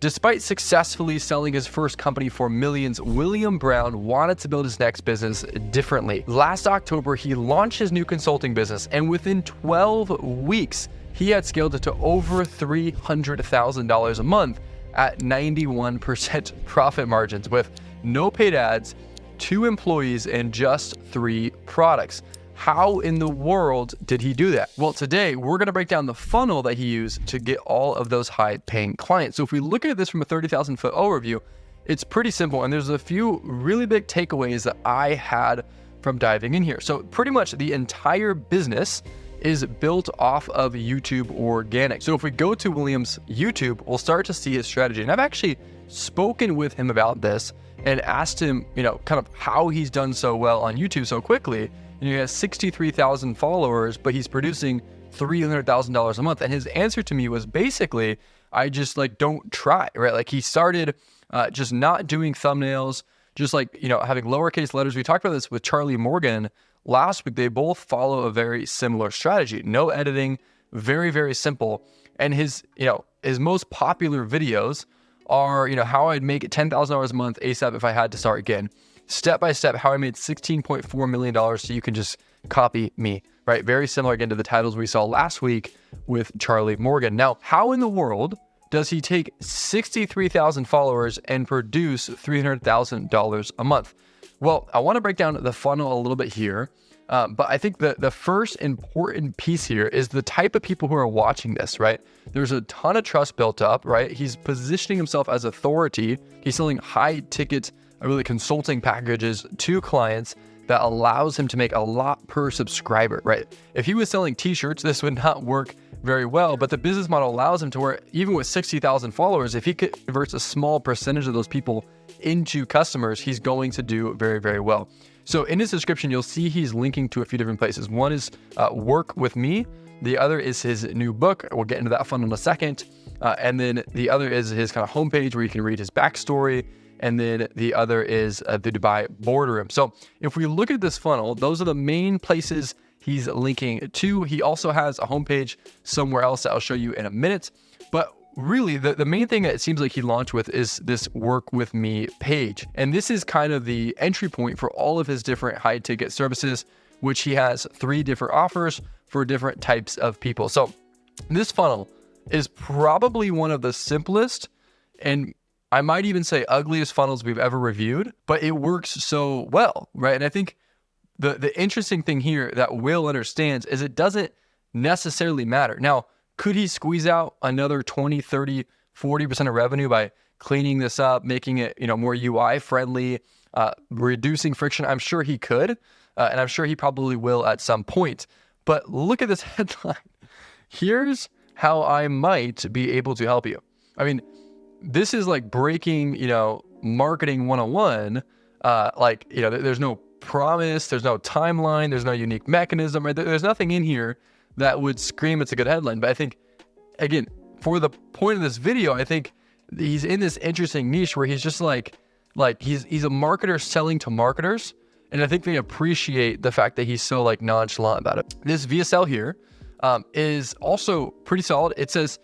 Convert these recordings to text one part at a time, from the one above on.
Despite successfully selling his first company for millions, William Brown wanted to build his next business differently. Last October, he launched his new consulting business, and within 12 weeks, he had scaled it to over $300,000 a month at 91% profit margins with no paid ads, 2 employees, and just 3 products. How in the world did he do that? Well, today we're going to break down the funnel that he used to get all of those high-paying clients. So if we look at this from a 30,000-foot overview, it's pretty simple, and there's a few really big takeaways that I had from diving in here. So pretty much the entire business is built off of YouTube organic. So if we go to William's YouTube, we'll start to see his strategy. And I've actually spoken with him about this and asked him, kind of how he's done so well on YouTube so quickly. And he has 63,000 followers, but he's producing $300,000 a month. And his answer to me was basically, I just don't try, right? Like he started just not doing thumbnails, just having lowercase letters. We talked about this with Charlie Morgan last week. They both follow a very similar strategy. No editing, very, very simple. And his most popular videos are, how I'd make $10,000 a month ASAP if I had to start again. Step by step, how I made $16.4 million so you can just copy me, right? Very similar again to the titles we saw last week with Charlie Morgan. Now, how in the world does he take 63,000 followers and produce $300,000 a month? Well, I want to break down the funnel a little bit here, but I think the first important piece here is the type of people who are watching this, right? There's a ton of trust built up, right? He's positioning himself as authority. He's selling high ticket, really consulting packages to clients that allows him to make a lot per subscriber, right? If he was selling t-shirts, this would not work very well, but the business model allows him to where even with 60,000 followers, if he converts a small percentage of those people into customers, he's going to do very, very well. So in his description, you'll see he's linking to a few different places. One is Work With Me. The other is his new book. We'll get into that fun in a second. And then the other is his kind of homepage where you can read his backstory. And then the other is the Dubai boardroom. So if we look at this funnel, those are the main places he's linking to. He also has a homepage somewhere else that I'll show you in a minute. But really, the main thing that it seems like he launched with is this Work With Me page. And this is kind of the entry point for all of his different high ticket services, which he has 3 different offers for different types of people. So this funnel is probably one of the simplest and I might even say ugliest funnels we've ever reviewed, but it works so well, right? And I think the interesting thing here that Will understands is it doesn't necessarily matter. Now, could he squeeze out another 20, 30, 40% of revenue by cleaning this up, making it, more UI friendly, reducing friction? I'm sure he could, and I'm sure he probably will at some point. But look at this headline. Here's how I might be able to help you. I mean, this is like breaking, marketing 101. There's no promise, there's no timeline, there's no unique mechanism, right? There's nothing in here that would scream it's a good headline. But I think, again, for the point of this video, I think he's in this interesting niche where he's just like he's a marketer selling to marketers. And I think they appreciate the fact that he's so nonchalant about it. This VSL here is also pretty solid. It says,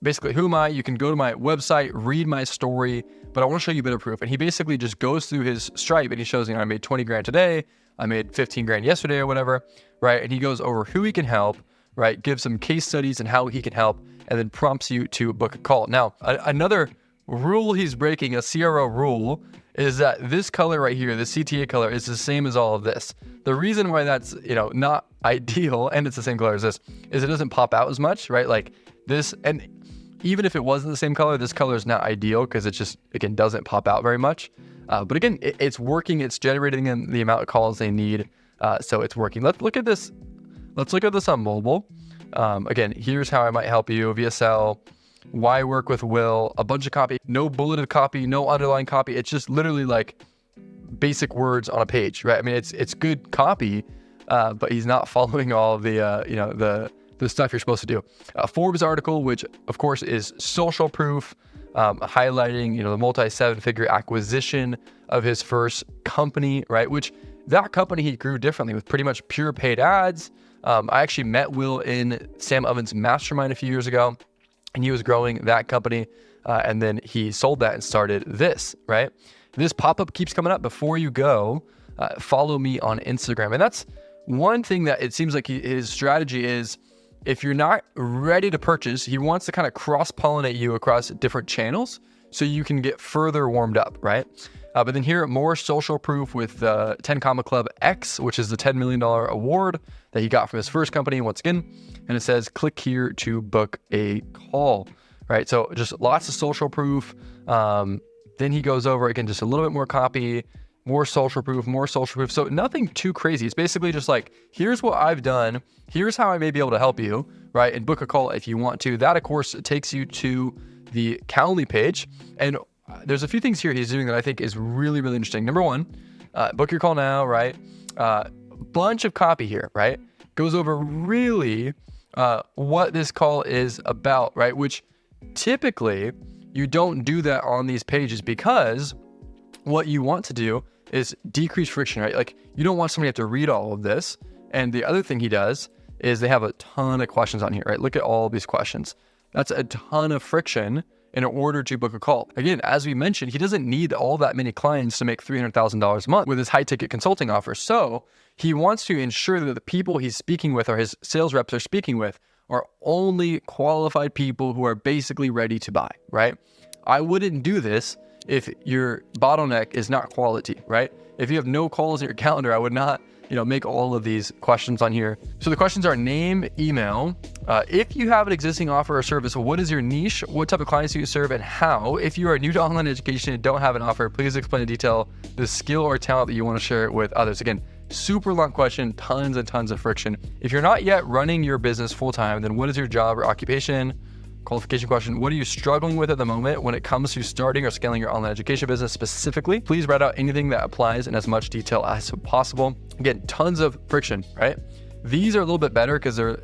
basically, who am I? You can go to my website, read my story, but I want to show you a bit of proof. And he basically just goes through his Stripe and he shows, I made 20 grand today. I made 15 grand yesterday or whatever, right? And he goes over who he can help, right? Gives some case studies and how he can help, and then prompts you to book a call. Now, another rule he's breaking, a CRO rule, is that this color right here, the CTA color, is the same as all of this. The reason why that's, not ideal, and it's the same color as this, is it doesn't pop out as much, right? Like this, and even if it wasn't the same color, this color is not ideal because it just, again, doesn't pop out very much. But again, it's working. It's generating them the amount of calls they need. So it's working. Let's look at this. Let's look at this on mobile. Again, here's how I might help you. VSL, why work with Will, a bunch of copy, no bulleted copy, no underlying copy. It's just literally basic words on a page, right? I mean, it's good copy, but he's not following all of the stuff you're supposed to do. A Forbes article, which of course is social proof, highlighting, the multi-7-figure acquisition of his first company, right? Which that company he grew differently with pretty much pure paid ads. I actually met Will in Sam Oven's mastermind a few years ago, and he was growing that company And then he sold that and started this, right? This pop-up keeps coming up. Before you go, follow me on Instagram. And that's one thing that it seems like his strategy is, if you're not ready to purchase, he wants to kind of cross-pollinate you across different channels so you can get further warmed up, right? But then here, more social proof with the 10 Comma Club X, which is the $10 million award that he got from his first company once again. And it says, click here to book a call, right? So just lots of social proof. Then he goes over, again, just a little bit more copy, more social proof, more social proof. So nothing too crazy. It's basically just like, here's what I've done. Here's how I may be able to help you, right? And book a call if you want to. That, of course, takes you to the Calendly page. And there's a few things here he's doing that I think is really, really interesting. Number one, book your call now, right? Bunch of copy here, right? Goes over really what this call is about, right? Which typically you don't do that on these pages, because what you want to do is decrease friction, right? Like, you don't want somebody to have to read all of this. And the other thing he does is they have a ton of questions on here, right? Look at all these questions. That's a ton of friction in order to book a call. Again, as we mentioned, he doesn't need all that many clients to make $300,000 a month with his high ticket consulting offer. So he wants to ensure that the people he's speaking with, or his sales reps are speaking with, are only qualified people who are basically ready to buy, right? I wouldn't do this if your bottleneck is not quality, right? If you have no calls in your calendar, I would not, make all of these questions on here. So the questions are name, email. If you have an existing offer or service, what is your niche? What type of clients do you serve, and how? If you are new to online education and don't have an offer, please explain in detail the skill or talent that you want to share with others. Again, super long question, tons and tons of friction. If you're not yet running your business full time, then what is your job or occupation? Qualification question, what are you struggling with at the moment when it comes to starting or scaling your online education business specifically? Please write out anything that applies in as much detail as possible. Again, tons of friction, right? These are a little bit better because they're,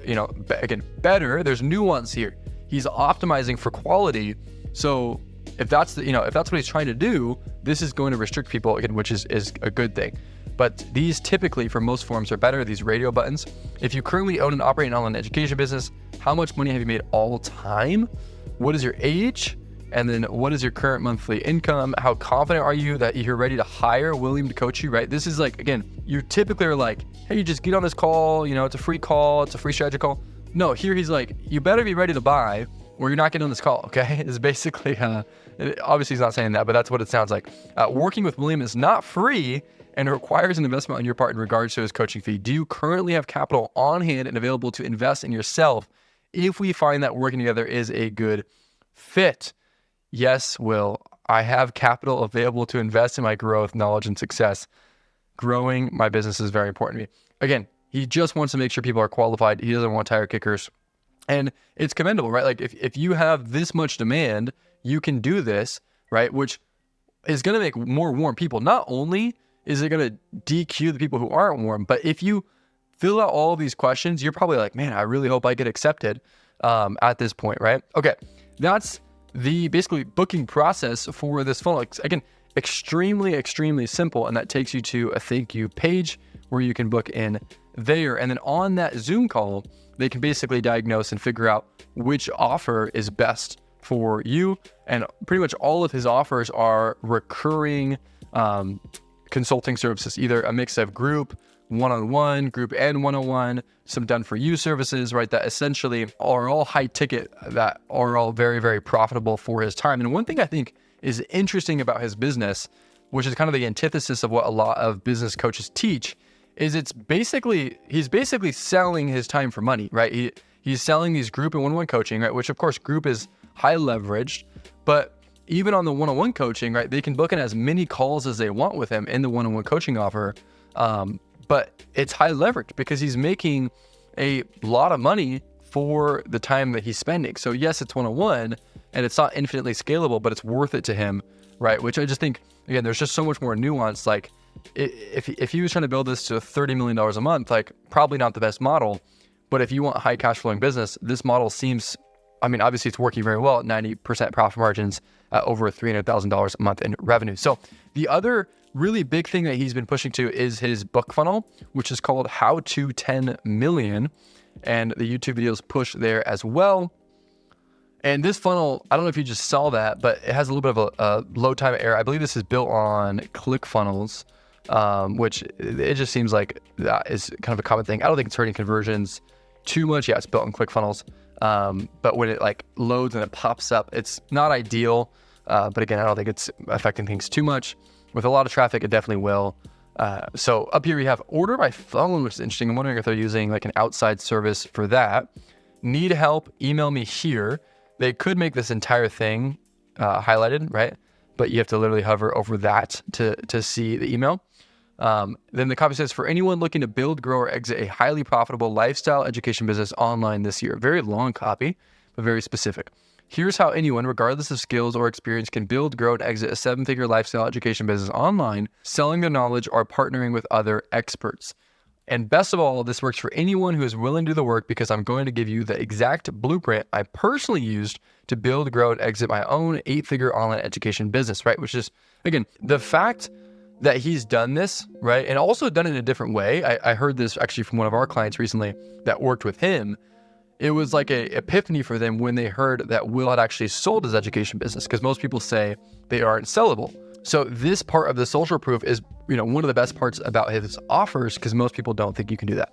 again, better. There's nuance here. He's optimizing for quality. So if that's what he's trying to do, this is going to restrict people, again, which is a good thing. But these typically, for most forms, are better, these radio buttons. If you currently own and operate an online education business, how much money have you made all time? What is your age? And then what is your current monthly income? How confident are you that you're ready to hire William to coach you, right? This is like, again, you typically are like, hey, you just get on this call, it's a free call, it's a free strategy call. No, here he's like, you better be ready to buy or you're not getting on this call, okay? It's basically, obviously he's not saying that, but that's what it sounds like. Working with William is not free and requires an investment on your part in regards to his coaching fee. Do you currently have capital on hand and available to invest in yourself if we find that working together is a good fit? Yes, Will, I have capital available to invest in my growth, knowledge, and success. Growing my business is very important to me. Again, he just wants to make sure people are qualified. He doesn't want tire kickers. And it's commendable, right? Like if you have this much demand, you can do this, right? Which is going to make more warm people. Not only is it going to DQ the people who aren't warm, but if you fill out all these questions, you're probably like, man, I really hope I get accepted at this point, right? Okay, that's the basically booking process for this funnel. Again, extremely, extremely simple. And that takes you to a thank you page where you can book in there. And then on that Zoom call, they can basically diagnose and figure out which offer is best for you. And pretty much all of his offers are recurring consulting services, either a mix of group, one-on-one, group and one-on-one, some done for you services, right? That essentially are all high ticket, that are all very, very profitable for his time. And one thing I think is interesting about his business, which is kind of the antithesis of what a lot of business coaches teach, is he's basically selling his time for money, right? He's selling these group and one-on-one coaching, right? Which of course group is high leveraged, but even on the one-on-one coaching, right? They can book in as many calls as they want with him in the one-on-one coaching offer. But it's high leverage because he's making a lot of money for the time that he's spending. So yes, it's one-on-one and it's not infinitely scalable, but it's worth it to him, right? Which I just think, again, there's just so much more nuance. Like if he was trying to build this to $30 million a month, like probably not the best model, but if you want high cash flowing business, this model seems, obviously it's working very well at 90% profit margins, over $300,000 a month in revenue. So the other really big thing that he's been pushing to is his book funnel, which is called How to 10 Million. And the YouTube videos push there as well. And this funnel, I don't know if you just saw that, but it has a little bit of a load time error. I believe this is built on ClickFunnels, which it just seems like that is kind of a common thing. I don't think it's hurting conversions too much. Yeah, it's built on ClickFunnels. But when it like loads and it pops up, it's not ideal. But again, I don't think it's affecting things too much. With a lot of traffic, it definitely will. So up here we have order by phone, which is interesting. I'm wondering if they're using like an outside service for that. Need help? Email me here. They could make this entire thing highlighted, right? But you have to literally hover over that to see the email. Then the copy says, for anyone looking to build, grow, or exit a highly profitable lifestyle education business online this year. Very long copy, but very specific. Here's how anyone, regardless of skills or experience, can build, grow, and exit a 7-figure lifestyle education business online, selling their knowledge or partnering with other experts. And best of all, this works for anyone who is willing to do the work, because I'm going to give you the exact blueprint I personally used to build, grow, and exit my own 8-figure online education business, right? Which is, again, the fact that he's done this, right? And also done it in a different way. I heard this actually from one of our clients recently that worked with him. It was like a epiphany for them when they heard that Will had actually sold his education business, because most people say they aren't sellable. So this part of the social proof is, one of the best parts about his offers, because most people don't think you can do that.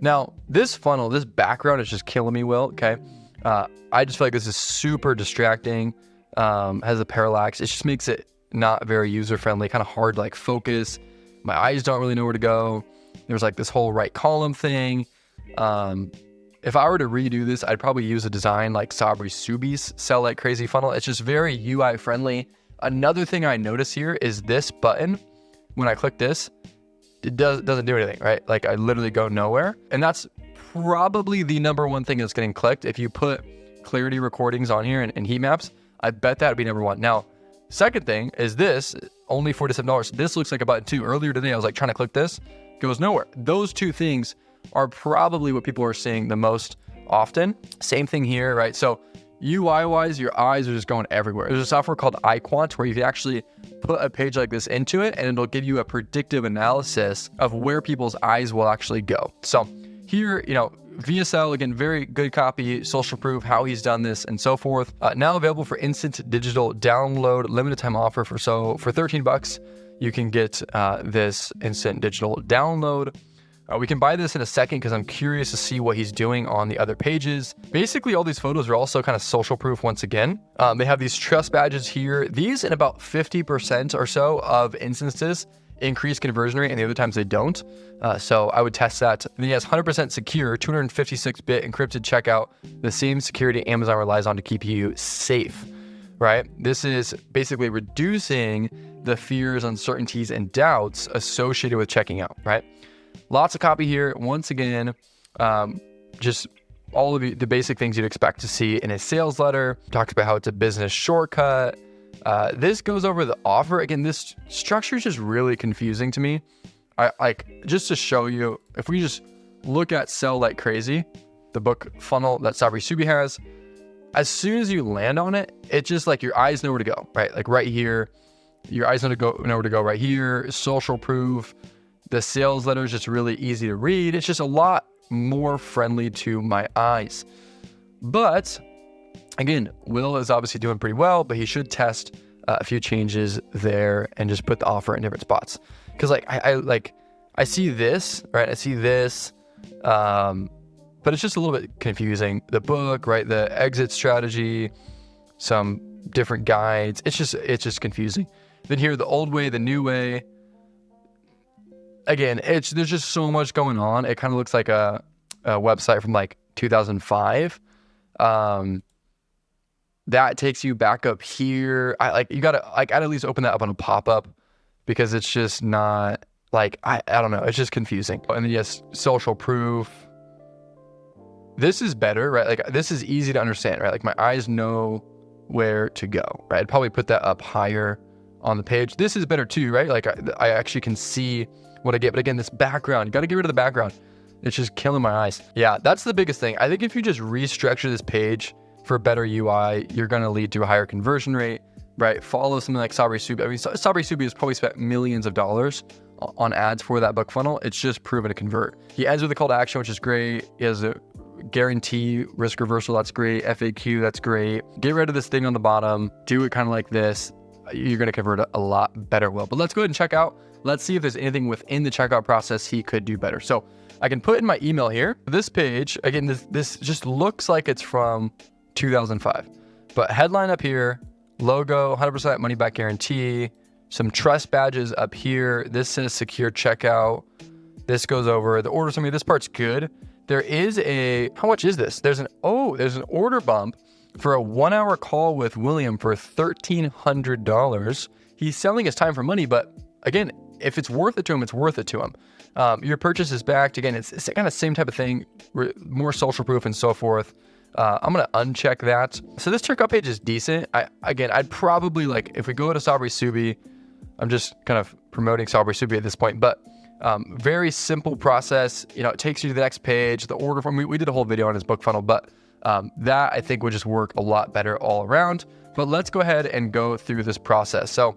Now, this funnel, this background is just killing me, Will, okay? I just feel like this is super distracting, has a parallax. It just makes it not very user-friendly, kind of hard to like focus. My eyes don't really know where to go. There's like this whole right column thing. If I were to redo this, I'd probably use a design like Sabri Subi's Sell Like Crazy funnel. It's just very UI friendly. Another thing I notice here is this button. When I click this, it doesn't do anything, right? Like I literally go nowhere. And that's probably the number one thing that's getting clicked. If you put clarity recordings on here and heat maps, I bet that would be number one. Now, second thing is this, only $47. This looks like a button too. Earlier today, I was like trying to click this, goes nowhere. Those two things are probably what people are seeing the most often. Same thing here, right? So UI-wise, your eyes are just going everywhere. There's a software called iQuant where you can actually put a page like this into it, and it'll give you a predictive analysis of where people's eyes will actually go. So here, VSL, again, very good copy, social proof, how he's done this, and so forth. Now available for instant digital download, limited time offer for $13, you can get this instant digital download. We can buy this in a second because I'm curious to see what he's doing on the other pages. Basically, all these photos are also kind of social proof once again. They have these trust badges here. These in about 50% or so of instances increase conversion rate, and the other times they don't. So I would test that. And then he has 100% secure, 256-bit encrypted checkout, the same security Amazon relies on to keep you safe, right? This is basically reducing the fears, uncertainties, and doubts associated with checking out, right? Lots of copy here. Once again, just all of the basic things you'd expect to see in a sales letter. Talks about how it's a business shortcut. This goes over the offer. Again, this structure is just really confusing to me. Just to show you, if we just look at Sell Like Crazy, the book funnel that Sabri Subi has, as soon as you land on it, it's just like your eyes know where to go, right? Like right here, your eyes know where to go right here. Social proof. The sales letter is just really easy to read. It's just a lot more friendly to my eyes. But again, Will is obviously doing pretty well, but he should test a few changes there and just put the offer in different spots. Because I see this, right? I see this, but it's just a little bit confusing. The book, right? The exit strategy, some different guides. It's just confusing. Then here, the old way, the new way. Again, there's just so much going on. It kind of looks like a website from like 2005. That takes you back up here. I'd at least open that up on a pop-up, because it's just not like, I don't know. It's just confusing. And then yes, social proof. This is better, right? Like this is easy to understand, right? Like my eyes know where to go, right? I'd probably put that up higher on the page. This is better too, right? Like I actually can see what I get. But again, this background, you got to get rid of the background. It's just killing my eyes. Yeah, that's the biggest thing. I think if you just restructure this page for better UI, you're going to lead to a higher conversion rate, right? Follow something like Sabri Subi. I mean, Sabri Subi has probably spent millions of dollars on ads for that book funnel. It's just proven to convert. He ends with a call to action, which is great. He has a guarantee, risk reversal, that's great. FAQ, that's great. Get rid of this thing on the bottom. Do it kind of like this. You're going to convert a lot better, Will. But let's go ahead and check out. Let's see if there's anything within the checkout process he could do better. So I can put in my email here. This page, again, this just looks like it's from 2005. But headline up here, logo, 100% money back guarantee, some trust badges up here. This says secure checkout. This goes over the order summary. This part's good. There is how much is this? There's an order bump for a 1 hour call with William for $1,300. He's selling his time for money, but again, if it's worth it to him, it's worth it to him. Your purchase is backed. Again, it's kind of the same type of thing, more social proof and so forth. I'm going to uncheck that. So this checkout page is decent. I'd probably if we go to Sabri Subi, I'm just kind of promoting Sabri Subi at this point, but very simple process. It takes you to the next page, the order form. We did a whole video on his book funnel, but that I think would just work a lot better all around. But let's go ahead and go through this process. So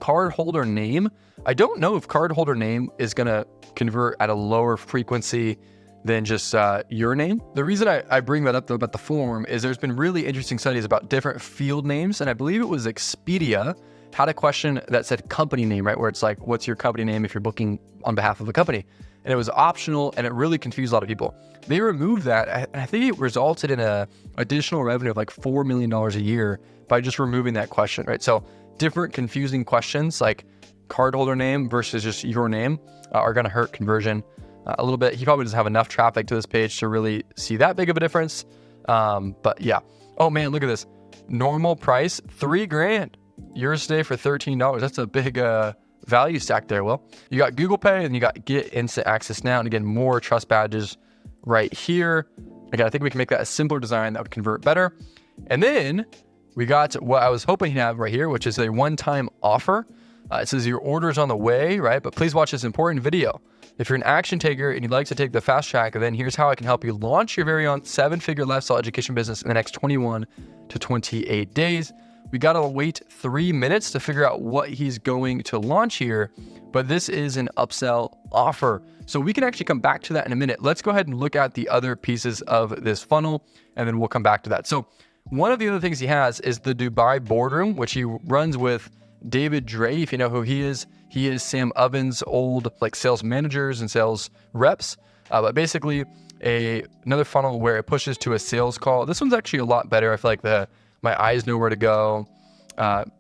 card holder name. I don't know if card holder name is going to convert at a lower frequency than just your name. The reason I bring that up though about the form is there's been really interesting studies about different field names. And I believe it was Expedia had a question that said company name, right? Where it's like, what's your company name if you're booking on behalf of a company? And it was optional and it really confused a lot of people. They removed that. And I think it resulted in a additional revenue of $4 million a year by just removing that question, right? So different confusing questions like cardholder name versus just your name are going to hurt conversion a little bit. He probably doesn't have enough traffic to this page to really see that big of a difference. But yeah. Oh man, look at this. Normal price, $3,000. Yours today for $13. That's a big value stack there, Will. You got Google Pay and you got Get Instant Access Now. And again, more trust badges right here. Again, I think we can make that a simpler design that would convert better. And then we got what I was hoping he'd have right here, which is a one-time offer. It says your order's on the way, right? But please watch this important video. If you're an action taker and you'd like to take the fast track, then here's how I can help you launch your very own 7-figure lifestyle education business in the next 21 to 28 days. We got to wait 3 minutes to figure out what he's going to launch here, but this is an upsell offer. So we can actually come back to that in a minute. Let's go ahead and look at the other pieces of this funnel, and then we'll come back to that. So one of the other things he has is the Dubai boardroom, which he runs with David Dre. If you know who he is Sam Ovens' old sales managers and sales reps. But basically another funnel where it pushes to a sales call. This one's actually a lot better. I feel like my eyes know where to go.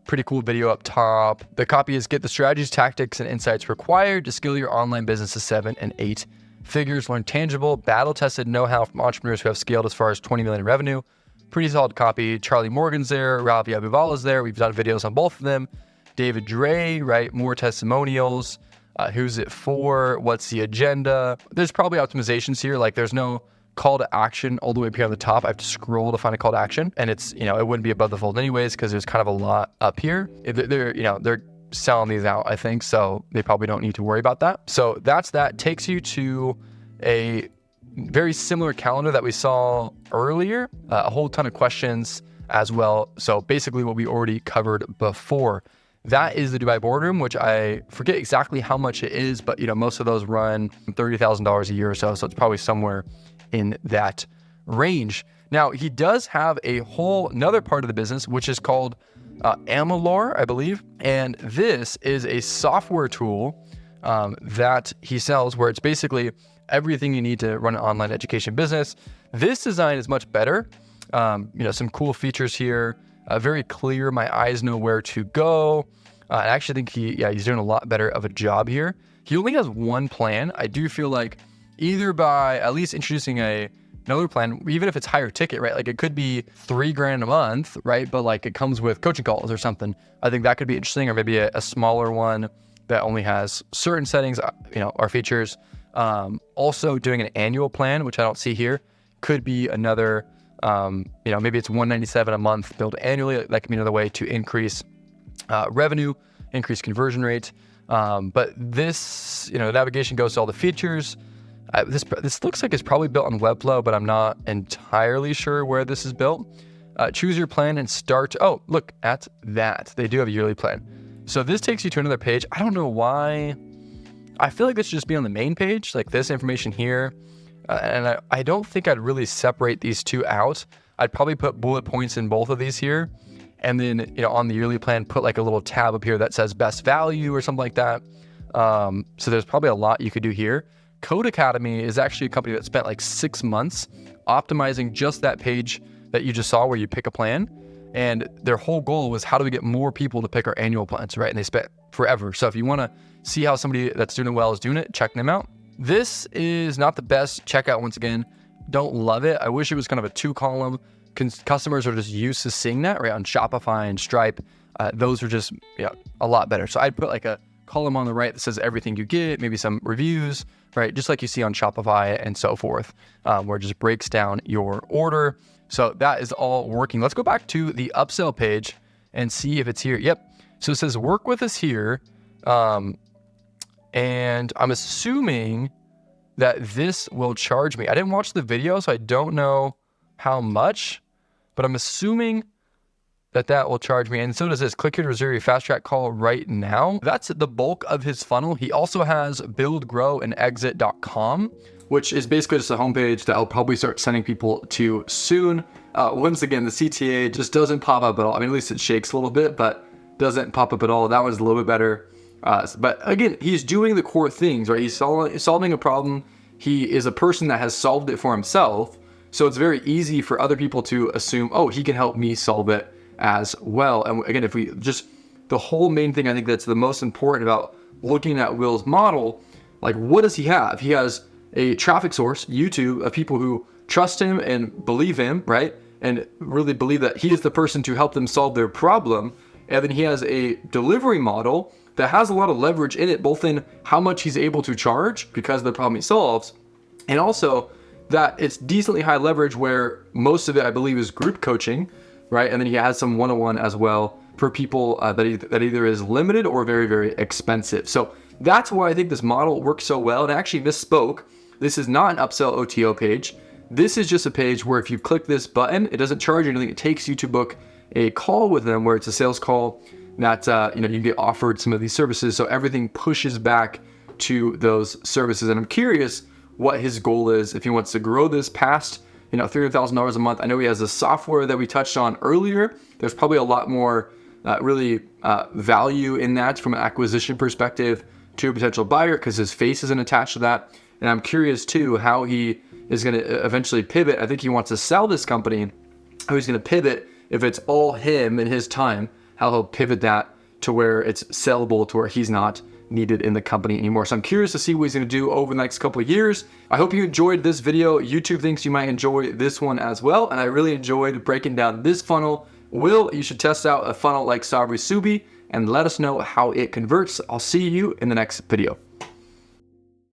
Pretty cool video up top. The copy is get the strategies, tactics, and insights required to scale your online business to 7 and 8 figures. Learn tangible, battle-tested know-how from entrepreneurs who have scaled as far as 20 million in revenue. Pretty solid copy. Charlie Morgan's there. Ravi Abuvala's there. We've done videos on both of them. David Dre, right? More testimonials. Who's it for? What's the agenda? There's probably optimizations here. There's no call to action all the way up here on the top. I have to scroll to find a call to action, and it's, it wouldn't be above the fold anyways because there's kind of a lot up here. They're selling these out, I think, so they probably don't need to worry about that. So that takes you to a very similar calendar that we saw earlier, a whole ton of questions as well. So basically what we already covered before. That is the Dubai boardroom, which I forget exactly how much it is, but most of those run $30,000 a year or so. So it's probably somewhere in that range. Now he does have a whole another part of the business, which is called Amalor, I believe. And this is a software tool that he sells where it's basically everything you need to run an online education business. This design is much better. Some cool features here. Very clear. My eyes know where to go. I actually think he's doing a lot better of a job here. He only has one plan. I do feel like either by at least introducing another plan, even if it's higher ticket, right? It could be $3,000 a month, right? But it comes with coaching calls or something. I think that could be interesting, or maybe a smaller one that only has certain settings, or features. Also doing an annual plan, which I don't see here, could be another. Maybe it's $197 a month billed annually. That could be another way to increase revenue, increase conversion rate. But this, navigation goes to all the features. This looks like it's probably built on Webflow, but I'm not entirely sure where this is built. Choose your plan and start. Oh, look at that. They do have a yearly plan. So this takes you to another page. I don't know why. I feel like this should just be on the main page, like this information here. And I don't think I'd really separate these two out. I'd probably put bullet points in both of these here. And then, on the yearly plan, put like a little tab up here that says best value or something like that. So there's probably a lot you could do here. Code Academy is actually a company that spent like 6 months optimizing just that page that you just saw where you pick a plan. And their whole goal was, how do we get more people to pick our annual plans, right? And they spent forever. So if you want to see how somebody that's doing it well is doing it, check them out. This is not the best checkout once again. Don't love it. I wish it was kind of a 2-column. Customers are just used to seeing that, right? On Shopify and Stripe. Those are just a lot better. So I'd put like a column on the right that says everything you get, maybe some reviews, right? Just like you see on Shopify and so forth, where it just breaks down your order. So that is all working. Let's go back to the Upsell page and see if it's here. Yep. So it says work with us here. And I'm assuming that this will charge me. I didn't watch the video, so I don't know how much, but I'm assuming that will charge me. And so does this. Click here to reserve your fast track call right now. That's the bulk of his funnel. He also has build, grow, and exit.com, which is basically just a homepage that I'll probably start sending people to soon. Once again, the CTA just doesn't pop up at all. I mean, at least it shakes a little bit, but doesn't pop up at all. That one's a little bit better. But again, he's doing the core things, right? He's solving a problem. He is a person that has solved it for himself. So it's very easy for other people to assume, oh, he can help me solve it as well. And again, if we just, the whole main thing I think that's the most important about looking at Will's model, like what does he have? He has a traffic source, YouTube, of people who trust him and believe him, right? And really believe that he is the person to help them solve their problem. And then he has a delivery model that has a lot of leverage in it, both in how much he's able to charge because of the problem he solves, and also that it's decently high leverage where most of it, I believe, is group coaching, right? And then he has some one-on-one as well for people that either is limited or very, very expensive. So that's why I think this model works so well. And I actually misspoke. This is not an Upsell OTO page. This is just a page where if you click this button, it doesn't charge you anything. It takes you to book a call with them where it's a sales call that you get offered some of these services. So everything pushes back to those services. And I'm curious what his goal is if he wants to grow this past $300,000 a month. I know he has the software that we touched on earlier. There's probably a lot more value in that from an acquisition perspective to a potential buyer because his face isn't attached to that. And I'm curious too how he is going to eventually pivot. I think he wants to sell this company. How he's going to pivot if it's all him and his time, how he'll pivot that to where it's sellable, to where he's not needed in the company anymore. So I'm curious to see what he's going to do over the next couple of years. I hope you enjoyed this video. YouTube thinks you might enjoy this one as well. And I really enjoyed breaking down this funnel. Will, you should test out a funnel like Sabri Subi and let us know how it converts. I'll see you in the next video.